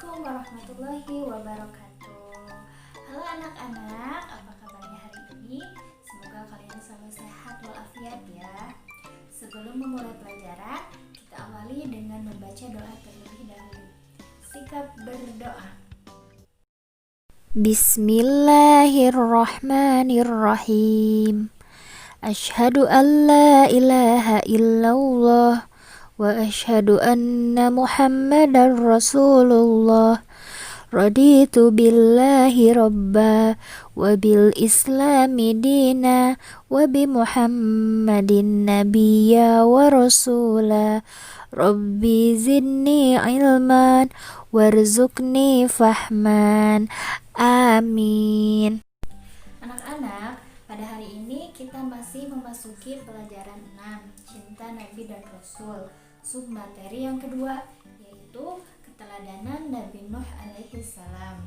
Assalamualaikum warahmatullahi wabarakatuh. Halo anak-anak, apa kabarnya hari ini? Semoga kalian selalu sehat walafiat ya. Sebelum memulai pelajaran, kita awali dengan membaca doa terlebih dahulu. Sikap berdoa. Bismillahirrahmanirrahim. Asyhadu an la ilaha illallah wa asyhadu anna Muhammadar Rasulullah. Raditu billahi robba wa bil islami dina wa bi Muhammadin nabiyya wa rasula. Rabbi zidni ilman warzuqni fahman. Amin. Anak-anak, pada hari ini kita masih memasuki pelajaran 6, Cinta Nabi dan Rasul. Submateri yang kedua yaitu keteladanan Nabi Nuh alaihi salam.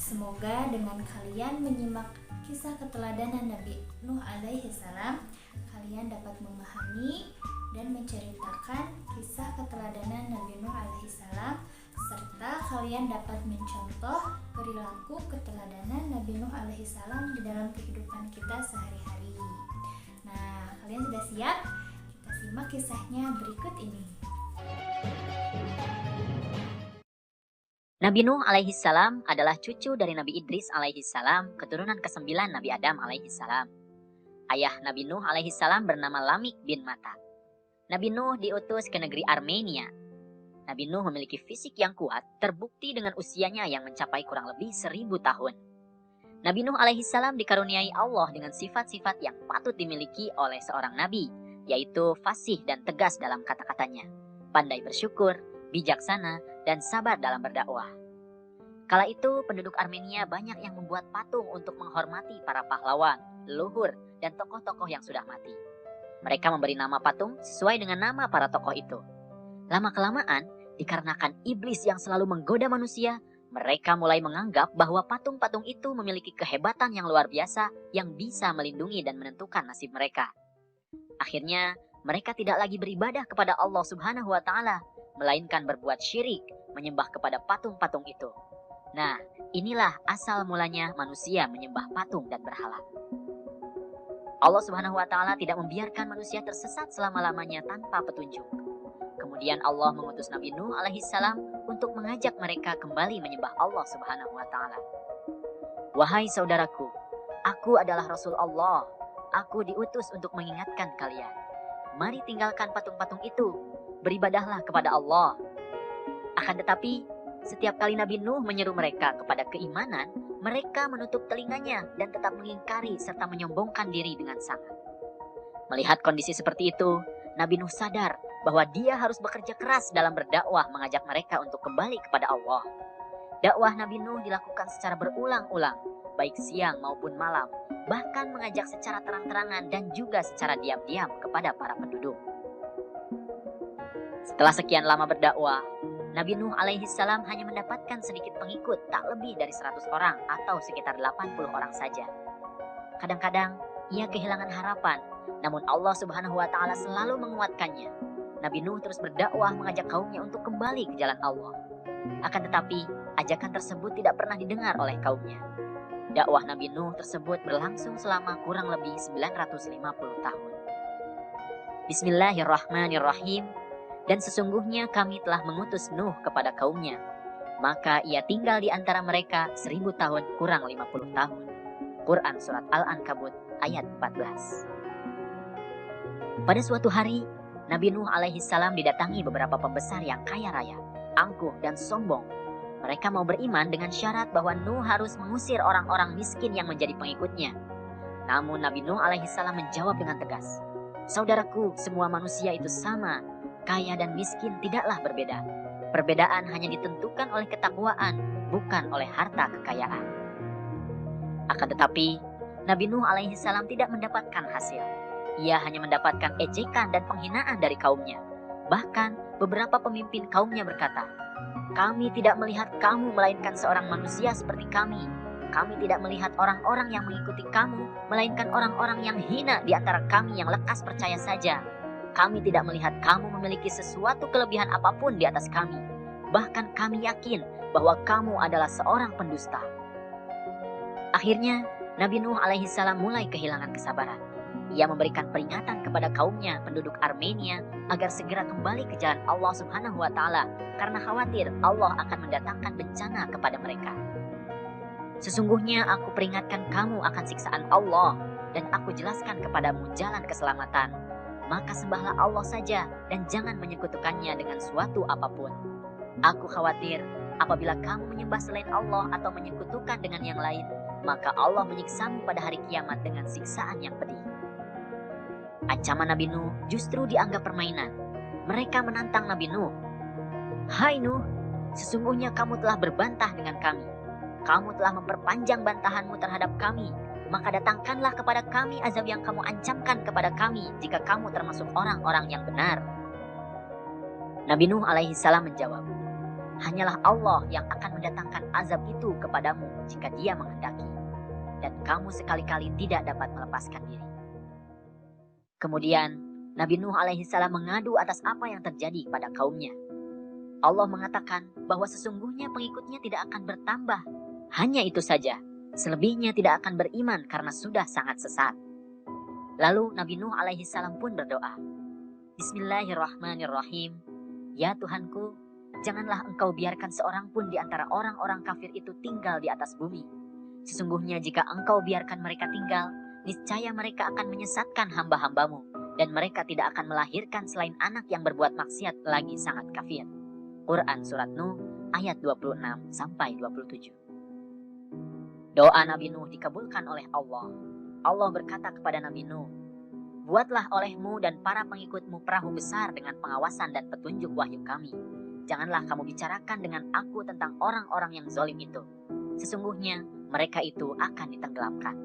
Semoga dengan kalian menyimak kisah keteladanan Nabi Nuh alaihi salam, kalian dapat memahami dan menceritakan kisah keteladanan Nabi Nuh alaihi salam, serta kalian dapat mencontoh perilaku keteladanan Nabi Nuh alaihi salam di dalam kehidupan kita sehari-hari. Nah, kalian sudah siap? Kita simak kisahnya berikut ini. Nabi Nuh alaihi salam adalah cucu dari Nabi Idris alaihi salam, keturunan ke-9 Nabi Adam alaihi salam. Ayah Nabi Nuh alaihi salam bernama Lamik bin Mata. Nabi Nuh diutus ke negeri Armenia. Nabi Nuh memiliki fisik yang kuat, terbukti dengan usianya yang mencapai kurang lebih 1000 tahun. Nabi Nuh alaihi salam dikaruniai Allah dengan sifat-sifat yang patut dimiliki oleh seorang nabi, yaitu fasih dan tegas dalam kata-katanya, pandai bersyukur, bijaksana, dan sabar dalam berdakwah. Kala itu penduduk Armenia banyak yang membuat patung untuk menghormati para pahlawan, leluhur, dan tokoh-tokoh yang sudah mati. Mereka memberi nama patung sesuai dengan nama para tokoh itu. Lama-kelamaan, dikarenakan iblis yang selalu menggoda manusia, mereka mulai menganggap bahwa patung-patung itu memiliki kehebatan yang luar biasa yang bisa melindungi dan menentukan nasib mereka. Akhirnya, mereka tidak lagi beribadah kepada Allah Subhanahu wa Ta'ala, melainkan berbuat syirik, menyembah kepada patung-patung itu. Nah, inilah asal mulanya manusia menyembah patung dan berhala. Allah Subhanahu wa Ta'ala tidak membiarkan manusia tersesat selama-lamanya tanpa petunjuk. Kemudian Allah mengutus Nabi Nuh alaihi salam untuk mengajak mereka kembali menyembah Allah Subhanahu wa Ta'ala. Wahai saudaraku, aku adalah Rasul Allah. Aku diutus untuk mengingatkan kalian. Mari tinggalkan patung-patung itu. Beribadahlah kepada Allah. Akan tetapi, setiap kali Nabi Nuh menyeru mereka kepada keimanan, mereka menutup telinganya dan tetap mengingkari serta menyombongkan diri dengan sangat. Melihat kondisi seperti itu, Nabi Nuh sadar bahwa dia harus bekerja keras dalam berdakwah mengajak mereka untuk kembali kepada Allah. Dakwah Nabi Nuh dilakukan secara berulang-ulang, baik siang maupun malam, bahkan mengajak secara terang-terangan dan juga secara diam-diam kepada para penduduk. Setelah sekian lama berdakwah, Nabi Nuh alaihi salam hanya mendapatkan sedikit pengikut, tak lebih dari 100 orang atau sekitar 80 orang saja. Kadang-kadang ia kehilangan harapan, namun Allah Subhanahu wa Ta'ala selalu menguatkannya. Nabi Nuh terus berdakwah mengajak kaumnya untuk kembali ke jalan Allah. Akan tetapi, ajakan tersebut tidak pernah didengar oleh kaumnya. Dakwah Nabi Nuh tersebut berlangsung selama kurang lebih 950 tahun. Bismillahirrahmanirrahim. Dan sesungguhnya kami telah mengutus Nuh kepada kaumnya. Maka ia tinggal di antara mereka 1000 tahun kurang 50 tahun. Quran Surat Al-Ankabut ayat 14. Pada suatu hari, Nabi Nuh alaihi salam didatangi beberapa pembesar yang kaya raya, angkuh dan sombong. Mereka mau beriman dengan syarat bahwa Nuh harus mengusir orang-orang miskin yang menjadi pengikutnya. Namun Nabi Nuh alaihi salam menjawab dengan tegas, "Saudaraku, semua manusia itu sama. Kaya dan miskin tidaklah berbeda. Perbedaan hanya ditentukan oleh ketakwaan, bukan oleh harta kekayaan." Akan tetapi, Nabi Nuh alaihi salam tidak mendapatkan hasil. Ia hanya mendapatkan ejekan dan penghinaan dari kaumnya. Bahkan beberapa pemimpin kaumnya berkata, "Kami tidak melihat kamu melainkan seorang manusia seperti kami. Kami tidak melihat orang-orang yang mengikuti kamu, melainkan orang-orang yang hina di antara kami yang lekas percaya saja. Kami tidak melihat kamu memiliki sesuatu kelebihan apapun di atas kami. Bahkan kami yakin bahwa kamu adalah seorang pendusta." Akhirnya, Nabi Nuh alaihissalam mulai kehilangan kesabaran. Ia memberikan peringatan kepada kaumnya penduduk Armenia agar segera kembali ke jalan Allah Subhanahu wa Ta'ala, karena khawatir Allah akan mendatangkan bencana kepada mereka. "Sesungguhnya aku peringatkan kamu akan siksaan Allah, dan aku jelaskan kepadamu jalan keselamatan. Maka sembahlah Allah saja dan jangan menyekutukannya dengan suatu apapun. Aku khawatir apabila kamu menyembah selain Allah atau menyekutukan dengan yang lain, maka Allah menyiksamu pada hari kiamat dengan siksaan yang pedih." Ancaman Nabi Nuh justru dianggap permainan. Mereka menantang Nabi Nuh. "Hai Nuh, sesungguhnya kamu telah berbantah dengan kami. Kamu telah memperpanjang bantahanmu terhadap kami. Maka datangkanlah kepada kami azab yang kamu ancamkan kepada kami jika kamu termasuk orang-orang yang benar." Nabi Nuh alaihissalam menjawab, "Hanyalah Allah yang akan mendatangkan azab itu kepadamu jika Dia menghendaki. Dan kamu sekali-kali tidak dapat melepaskan diri." Kemudian Nabi Nuh alaihissalam mengadu atas apa yang terjadi pada kaumnya. Allah mengatakan bahwa sesungguhnya pengikutnya tidak akan bertambah. Hanya itu saja, selebihnya tidak akan beriman karena sudah sangat sesat. Lalu Nabi Nuh alaihissalam pun berdoa, "Bismillahirrahmanirrahim. Ya Tuhanku, janganlah Engkau biarkan seorang pun di antara orang-orang kafir itu tinggal di atas bumi. Sesungguhnya jika Engkau biarkan mereka tinggal, niscaya mereka akan menyesatkan hamba-hambamu, dan mereka tidak akan melahirkan selain anak yang berbuat maksiat lagi sangat kafir." Quran Surat Nuh ayat 26-27. Doa Nabi Nuh dikabulkan oleh Allah. Allah berkata kepada Nabi Nuh, "Buatlah olehmu dan para pengikutmu perahu besar dengan pengawasan dan petunjuk wahyu kami. Janganlah kamu bicarakan dengan aku tentang orang-orang yang zalim itu. Sesungguhnya mereka itu akan ditenggelamkan."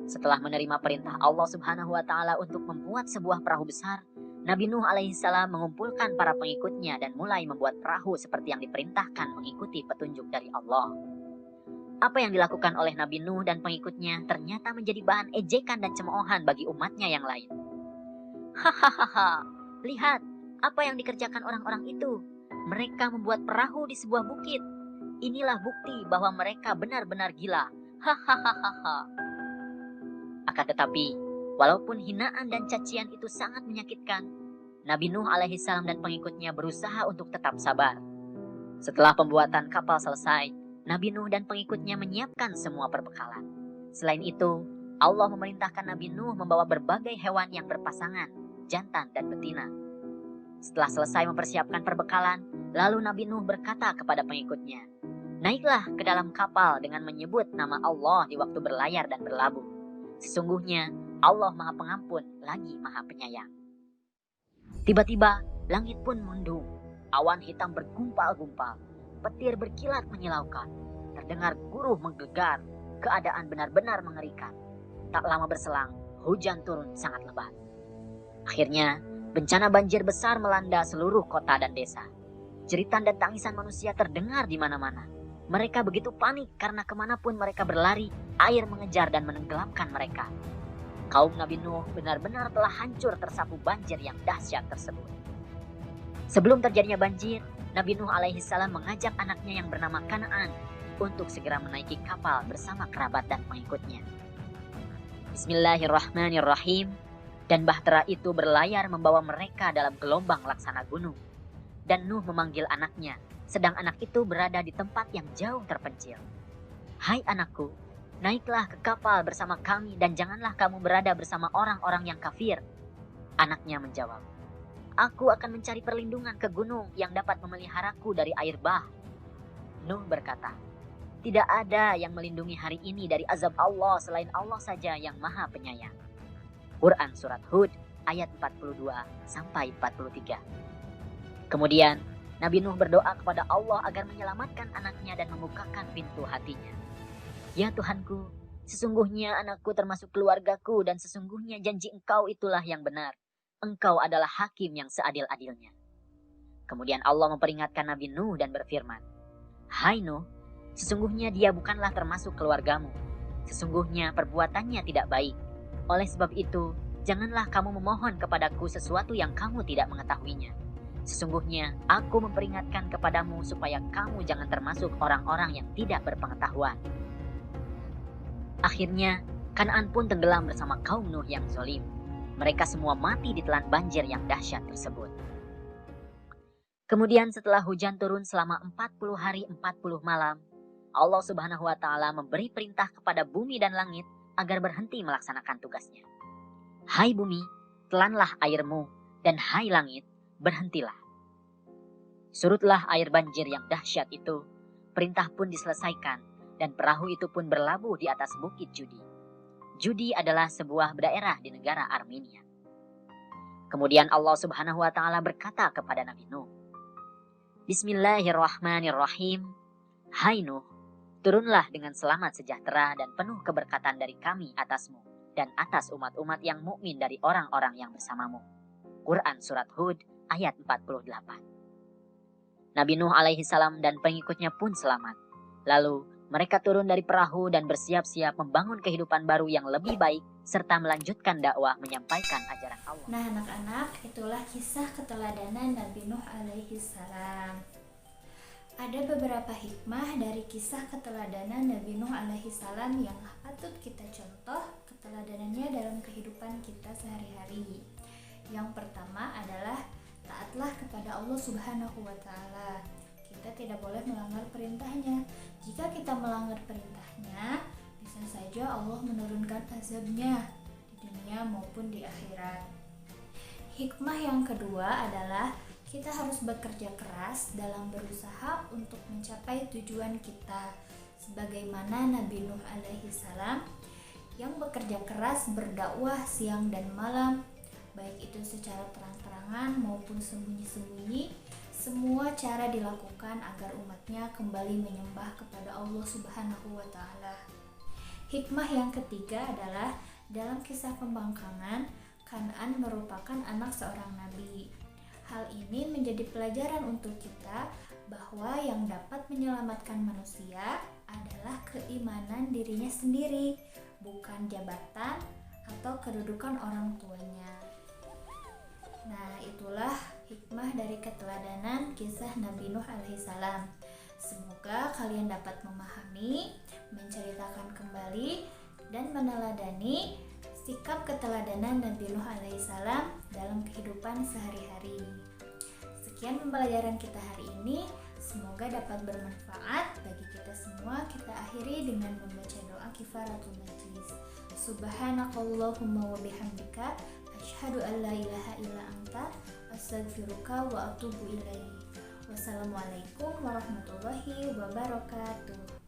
Setelah menerima perintah Allah Subhanahu wa Ta'ala untuk membuat sebuah perahu besar, Nabi Nuh alaihissalam mengumpulkan para pengikutnya dan mulai membuat perahu seperti yang diperintahkan mengikuti petunjuk dari Allah. Apa yang dilakukan oleh Nabi Nuh dan pengikutnya ternyata menjadi bahan ejekan dan cemoohan bagi umatnya yang lain. "Hahaha, lihat apa yang dikerjakan orang-orang itu. Mereka membuat perahu di sebuah bukit. Inilah bukti bahwa mereka benar-benar gila. Hahaha." Akan tetapi, walaupun hinaan dan cacian itu sangat menyakitkan, Nabi Nuh alaihissalam dan pengikutnya berusaha untuk tetap sabar. Setelah pembuatan kapal selesai, Nabi Nuh dan pengikutnya menyiapkan semua perbekalan. Selain itu, Allah memerintahkan Nabi Nuh membawa berbagai hewan yang berpasangan, jantan dan betina. Setelah selesai mempersiapkan perbekalan, lalu Nabi Nuh berkata kepada pengikutnya, "Naiklah ke dalam kapal dengan menyebut nama Allah di waktu berlayar dan berlabuh. Sesungguhnya Allah Maha Pengampun lagi Maha Penyayang." Tiba-tiba langit pun mendung, awan hitam bergumpal-gumpal, petir berkilat menyilaukan, terdengar guruh menggegar, keadaan benar-benar mengerikan. Tak lama berselang, hujan turun sangat lebat. Akhirnya, bencana banjir besar melanda seluruh kota dan desa. Jeritan dan tangisan manusia terdengar di mana-mana. Mereka begitu panik karena kemanapun mereka berlari, air mengejar dan menenggelamkan mereka. Kaum Nabi Nuh benar-benar telah hancur tersapu banjir yang dahsyat tersebut. Sebelum terjadinya banjir, Nabi Nuh alaihissalam mengajak anaknya yang bernama Kanaan untuk segera menaiki kapal bersama kerabat dan pengikutnya. Bismillahirrahmanirrahim. Dan bahtera itu berlayar membawa mereka dalam gelombang laksana gunung. Dan Nuh memanggil anaknya, sedang anak itu berada di tempat yang jauh terpencil. "Hai anakku, naiklah ke kapal bersama kami dan janganlah kamu berada bersama orang-orang yang kafir." Anaknya menjawab, "Aku akan mencari perlindungan ke gunung yang dapat memeliharaku dari air bah." Nuh berkata, "Tidak ada yang melindungi hari ini dari azab Allah selain Allah saja yang Maha Penyayang." Quran Surat Hud ayat 42-43. Kemudian Nabi Nuh berdoa kepada Allah agar menyelamatkan anaknya dan membukakan pintu hatinya. "Ya Tuhanku, sesungguhnya anakku termasuk keluargaku dan sesungguhnya janji Engkau itulah yang benar. Engkau adalah hakim yang seadil-adilnya." Kemudian Allah memperingatkan Nabi Nuh dan berfirman, "Hai Nuh, sesungguhnya dia bukanlah termasuk keluargamu. Sesungguhnya perbuatannya tidak baik. Oleh sebab itu, janganlah kamu memohon kepadaku sesuatu yang kamu tidak mengetahuinya. Sesungguhnya aku memperingatkan kepadamu supaya kamu jangan termasuk orang-orang yang tidak berpengetahuan. Akhirnya, Kanaan pun tenggelam bersama kaum Nuh yang zalim. Mereka semua mati ditelan banjir yang dahsyat tersebut. Kemudian setelah hujan turun selama 40 hari 40 malam, Allah Subhanahu wa Ta'ala memberi perintah kepada bumi dan langit agar berhenti melaksanakan tugasnya. Hai bumi, telanlah airmu, dan hai langit, berhentilah. Surutlah air banjir yang dahsyat itu, perintah pun diselesaikan, dan perahu itu pun berlabuh di atas bukit Judi. Judi adalah sebuah daerah di negara Armenia. Kemudian Allah Subhanahu wa Ta'ala berkata kepada Nabi Nuh, Bismillahirrahmanirrahim. Hai Nuh, turunlah dengan selamat sejahtera dan penuh keberkatan dari kami atasmu dan atas umat-umat yang mukmin dari orang-orang yang bersamamu. Quran Surat Hud ayat 48. Nabi Nuh alaihi salam dan pengikutnya pun selamat. Lalu mereka turun dari perahu dan bersiap-siap membangun kehidupan baru yang lebih baik serta melanjutkan dakwah menyampaikan ajaran Allah. Nah anak-anak, itulah kisah keteladanan Nabi Nuh alaihi salam. Ada beberapa hikmah dari kisah keteladanan Nabi Nuh alaihi salam yang patut kita contoh keteladanannya dalam kehidupan kita sehari-hari. Yang pertama adalah taatlah kepada Allah Subhanahu wa Ta'ala. Kita tidak boleh melanggar perintahnya. Jika kita melanggar perintahnya, bisa saja Allah menurunkan azabnya di dunia maupun di akhirat. Hikmah yang kedua adalah kita harus bekerja keras dalam berusaha untuk mencapai tujuan kita, sebagaimana Nabi Nuh alaihi salam yang bekerja keras berdakwah siang dan malam, baik itu secara terang-terangan maupun sembunyi-sembunyi. Semua cara dilakukan agar umatnya kembali menyembah kepada Allah Subhanahu wa Ta'ala. Hikmah yang ketiga adalah dalam kisah pembangkangan, Kanaan merupakan anak seorang nabi. Hal ini menjadi pelajaran untuk kita bahwa yang dapat menyelamatkan manusia adalah keimanan dirinya sendiri, bukan jabatan atau kedudukan orang tuanya. Nah, itulah hikmah dari keteladanan kisah Nabi Nuh alaihissalam. Semoga kalian dapat memahami, menceritakan kembali, dan meneladani sikap keteladanan Nabi Nuh alaihissalam dalam kehidupan sehari-hari. Sekian pembelajaran kita hari ini. Semoga dapat bermanfaat bagi kita semua. Kita akhiri dengan membaca doa kifaratul majlis. Subhanakallahumma wa bihamdika asyhadu an la ilaha illa anta astaghfiruka wa atubu ilaik. Wassalamualaikum warahmatullahi wabarakatuh.